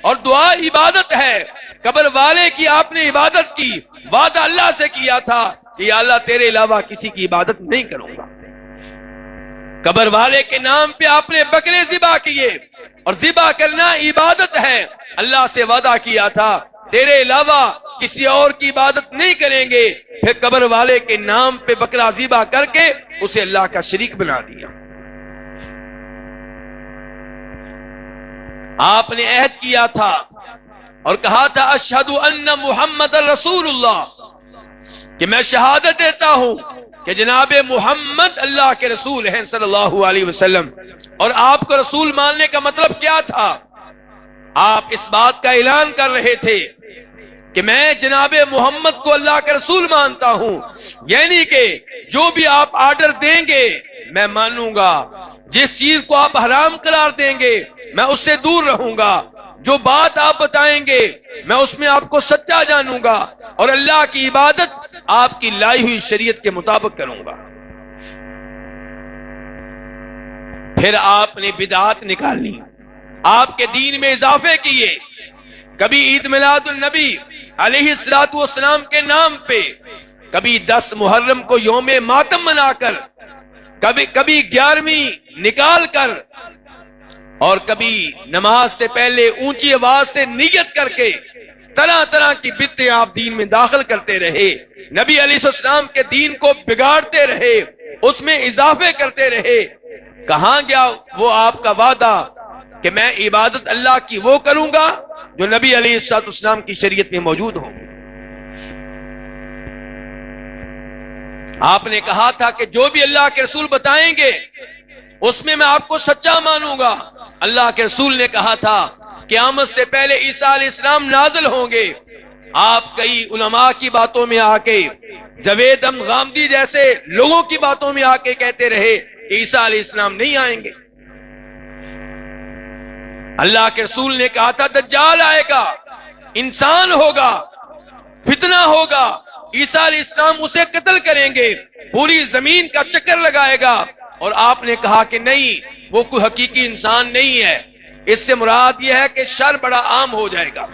اور دعا عبادت ہے۔ قبر والے کی آپ نے عبادت کی، وعدہ اللہ سے کیا تھا کہ یا اللہ تیرے علاوہ کسی کی عبادت نہیں کروں گا۔ قبر والے کے نام پہ آپ نے بکرے ذبح کیے، اور ذبح کرنا عبادت ہے۔ اللہ سے وعدہ کیا تھا تیرے علاوہ کسی اور کی عبادت نہیں کریں گے، پھر قبر والے کے نام پہ بکرا ذبح کر کے اسے اللہ کا شریک بنا دیا۔ آپ نے عہد کیا تھا اور کہا تھا اشہد ان محمد رسول اللہ، کہ میں شہادت دیتا ہوں کہ جناب محمد اللہ کے رسول ہیں صلی اللہ علیہ وسلم۔ اور آپ کو رسول ماننے کا مطلب کیا تھا؟ آپ اس بات کا اعلان کر رہے تھے کہ میں جناب محمد کو اللہ کے رسول مانتا ہوں، یعنی کہ جو بھی آپ آرڈر دیں گے میں مانوں گا، جس چیز کو آپ حرام قرار دیں گے میں اس سے دور رہوں گا، جو بات آپ بتائیں گے میں اس میں آپ کو سچا جانوں گا، اور اللہ کی عبادت آپ کی لائی ہوئی شریعت کے مطابق کروں گا۔ پھر آپ نے بدعات نکالی، آپ کے دین میں اضافے کیے۔ کبھی عید میلاد النبی علیہ الصلوۃ والسلام کے نام پہ، کبھی 10 محرم کو یوم ماتم منا کر، کبھی 11ویں نکال کر، اور کبھی نماز سے پہلے اونچی آواز سے نیت کر کے طرح طرح کی بدعتیں آپ دین میں داخل کرتے رہے، نبی علیہ السلام کے دین کو بگاڑتے رہے، اس میں اضافے کرتے رہے۔ کہاں گیا وہ آپ کا وعدہ کہ میں عبادت اللہ کی وہ کروں گا جو نبی علیہ السلام کی شریعت میں موجود ہو؟ آپ نے کہا تھا کہ جو بھی اللہ کے رسول بتائیں گے اس میں میں آپ کو سچا مانوں گا۔ اللہ کے رسول نے کہا تھا قیامت سے پہلے عیسیٰ علیہ السلام نازل ہوں گے۔ آپ کئی علماء کی باتوں میں آ کے، جاوید غامدی جیسے لوگوں کی باتوں میں آ کے کہتے رہے کہ عیسیٰ علیہ السلام نہیں آئیں گے۔ اللہ کے رسول نے کہا تھا دجال آئے گا، انسان ہوگا، فتنہ ہوگا، عیسیٰ علیہ السلام اسے قتل کریں گے، پوری زمین کا چکر لگائے گا۔ اور آپ نے کہا کہ نہیں، وہ کوئی حقیقی انسان نہیں ہے، اس سے مراد یہ ہے کہ شر بڑا عام ہو جائے گا۔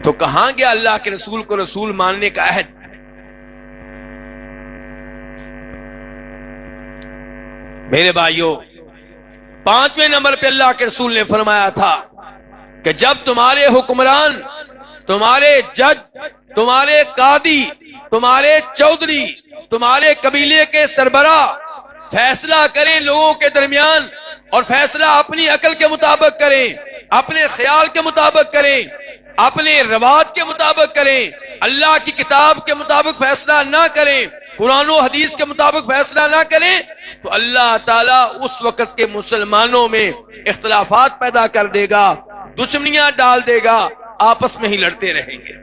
تو کہاں گیا اللہ کے رسول کو رسول ماننے کا عہد؟ میرے بھائیوں، 5ویں نمبر پہ اللہ کے رسول نے فرمایا تھا کہ جب تمہارے حکمران، تمہارے جج، تمہارے قاضی، تمہارے چودھری، تمہارے قبیلے کے سربراہ فیصلہ کریں لوگوں کے درمیان، اور فیصلہ اپنی عقل کے مطابق کریں، اپنے خیال کے مطابق کریں، اپنے رواج کے مطابق کریں، اللہ کی کتاب کے مطابق فیصلہ نہ کریں، قرآن و حدیث کے مطابق فیصلہ نہ کریں، تو اللہ تعالیٰ اس وقت کے مسلمانوں میں اختلافات پیدا کر دے گا، دشمنیاں ڈال دے گا، آپس میں ہی لڑتے رہیں گے۔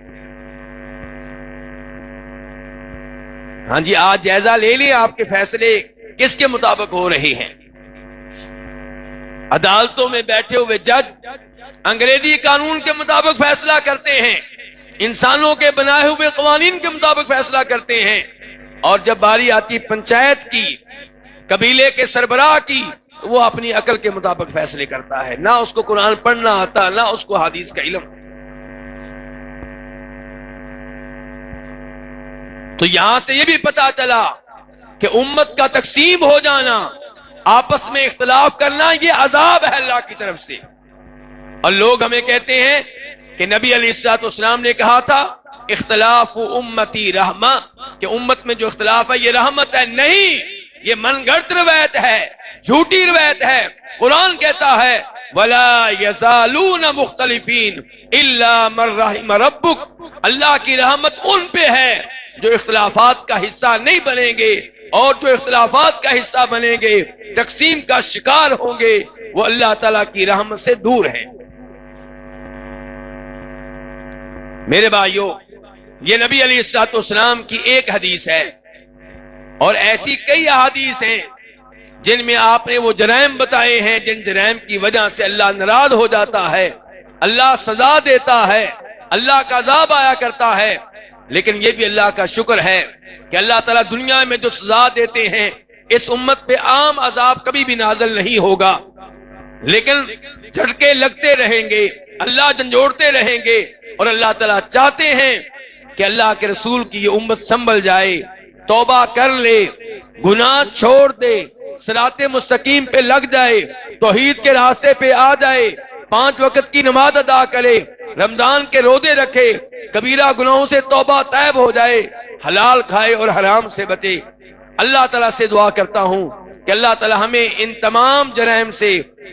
ہاں جی، آج جائزہ لے لیں آپ کے فیصلے کس کے مطابق ہو رہے ہیں۔ عدالتوں میں بیٹھے ہوئے جج انگریزی قانون کے مطابق فیصلہ کرتے ہیں، انسانوں کے بنائے ہوئے قوانین کے مطابق فیصلہ کرتے ہیں، اور جب باری آتی پنچایت کی، قبیلے کے سربراہ کی، تو وہ اپنی عقل کے مطابق فیصلے کرتا ہے، نہ اس کو قرآن پڑھنا آتا، نہ اس کو حدیث کا علم۔ تو یہاں سے یہ بھی پتا چلا کہ امت کا تقسیم ہو جانا، آپس میں اختلاف کرنا، یہ عذاب ہے اللہ کی طرف سے۔ اور لوگ ہمیں کہتے ہیں کہ نبی علیہ الصلوۃ والسلام نے کہا تھا اختلاف امتی رحمہ، کہ امت میں جو اختلاف ہے یہ رحمت ہے۔ نہیں، یہ من گھڑت روایت ہے، جھوٹی روایت ہے۔ قرآن کہتا ہے وَلَا يَزَالُونَ مُخْتَلِفِينَ إِلَّا مَن رَحِمَ رَبُّكَ، اللہ کی رحمت ان پہ ہے جو اختلافات کا حصہ نہیں بنیں گے، اور جو اختلافات کا حصہ بنیں گے، تقسیم کا شکار ہوں گے، وہ اللہ تعالیٰ کی رحمت سے دور ہیں۔ میرے بھائیوں، یہ نبی علیہ الصلوۃ والسلام کی ایک حدیث ہے، اور ایسی کئی احادیث ہیں جن میں آپ نے وہ جرائم بتائے ہیں جن جرائم کی وجہ سے اللہ ناراض ہو جاتا ہے، اللہ سزا دیتا ہے، اللہ کا عذاب آیا کرتا ہے۔ لیکن یہ بھی اللہ کا شکر ہے کہ اللہ تعالیٰ دنیا میں جو سزا دیتے ہیں اس امت پہ عام عذاب کبھی بھی نازل نہیں ہوگا، لیکن جھٹکے لگتے رہیں گے، اللہ جھنجھوڑتے رہیں گے، اور اللہ تعالیٰ چاہتے ہیں کہ اللہ کے رسول کی یہ امت سنبھل جائے، توبہ کر لے، گناہ چھوڑ دے، صراط مستقیم پہ لگ جائے، توحید کے راستے پہ آ جائے، 5 وقت کی نماز ادا کرے، رمضان کے روزے رکھے، کبیرہ گناہوں سے توبہ طیب ہو جائے، حلال کھائے اور حرام سے بچے۔ اللہ تعالیٰ سے دعا کرتا ہوں کہ اللہ تعالیٰ ہمیں ان تمام جرائم سے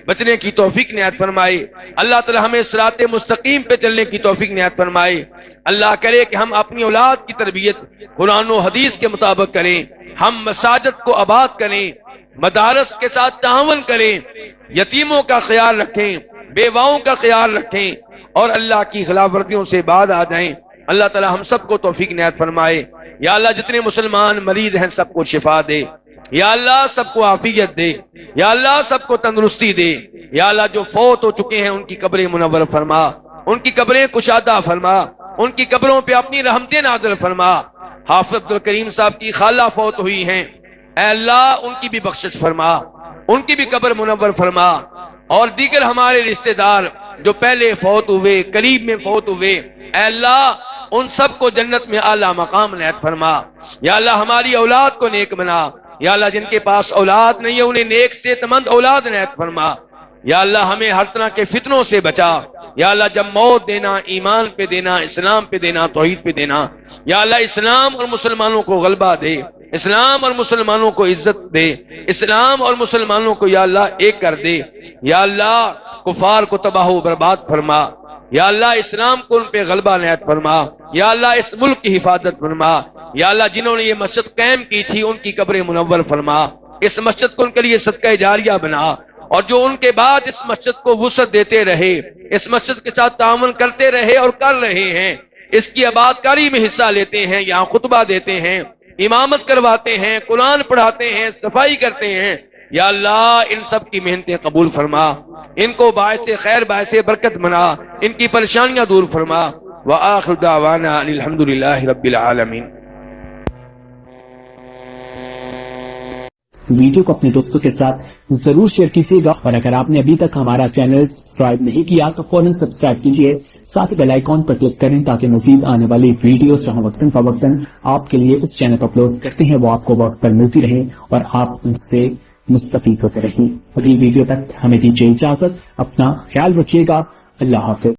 بچنے کی توفیق عنایت فرمائے، اللہ تعالیٰ ہمیں صراط مستقیم پہ چلنے کی توفیق عنایت فرمائے۔ اللہ کرے کہ ہم اپنی اولاد کی تربیت قرآن و حدیث کے مطابق کریں، ہم مساجد کو آباد کریں، مدارس کے ساتھ تعاون کریں، یتیموں کا خیال رکھیں، بیواؤں کا خیال رکھیں، اور اللہ کی خلاف ورزیوں سے بعد آ جائیں۔ اللہ تعالیٰ ہم سب کو توفیق عنایت فرمائے۔ یا اللہ جتنے مسلمان مریض ہیں سب کو شفا دے، یا اللہ سب کو عافیت دے، یا اللہ سب کو تندرستی دے، یا اللہ جو فوت ہو چکے ہیں ان کی قبریں منور فرما، ان کی قبریں کشادہ فرما، ان کی قبروں پہ اپنی رحمتیں نازل فرما۔ حافظ عبدالکریم صاحب کی خالہ فوت ہوئی ہیں، اے اللہ ان کی بھی بخشش فرما، ان کی بھی قبر منور فرما، اور دیگر ہمارے رشتہ دار جو پہلے فوت ہوئے، قریب میں فوت ہوئے، اے اللہ ان سب کو جنت میں اعلیٰ مقام عنایت فرما۔ یا اللہ ہماری اولاد کو نیک بنا، یا اللہ جن کے پاس اولاد نہیں ہے انہیں نیک صحت مند اولاد عنایت فرما۔ یا اللہ ہمیں ہر طرح کے فتنوں سے بچا، یا اللہ جب موت دینا ایمان پہ دینا، اسلام پہ دینا، توحید پہ دینا، یا اللہ اسلام اور مسلمانوں کو غلبہ دے، اسلام اور مسلمانوں کو عزت دے، اسلام اور مسلمانوں کو یا اللہ ایک کر دے، یا اللہ کفار کو تباہ و برباد فرما، یا اللہ اسلام کو ان پہ غلبہ عنایت فرما، یا اللہ اس ملک کی حفاظت فرما، یا اللہ جنہوں نے یہ مسجد قائم کی تھی ان کی قبریں منور فرما، اس مسجد کو ان کے لیے صدقہ جاریہ بنا، اور جو ان کے بعد اس مسجد کو وسعت دیتے رہے، اس مسجد کے ساتھ تعاون کرتے رہے اور کر رہے ہیں، اس کی آباد کاری میں حصہ لیتے ہیں، یہاں خطبہ دیتے ہیں، امامت کرواتے ہیں، قرآن پڑھاتے ہیں، صفائی کرتے ہیں، یا اللہ ان سب کی محنتیں قبول فرما، ان کو باعث خیر باعث برکت بنا، ان کی پریشانیاں دور فرما۔ وآخر دعوانا الحمدللہ رب العالمین۔ ویڈیو کو اپنے دوستوں کے ساتھ ضرور شیئر کیجیے گا، اور اگر آپ نے ابھی تک ہمارا چینل سبسکرائب نہیں کیا تو فوراً سبسکرائب کیجیے، ساتھ بیل آئیکن پر کلک کریں تاکہ مزید آنے والی ویڈیوز جہاں وقتاً فوقتاً آپ کے لیے اس چینل پر اپلوڈ کرتے ہیں وہ آپ کو وقت پر ملتی رہیں اور آپ ان سے مستفید ہوتے رہیں۔ اگلی ویڈیو تک ہمیں دیجیے اجازت، اپنا خیال رکھیے گا، اللہ حافظ۔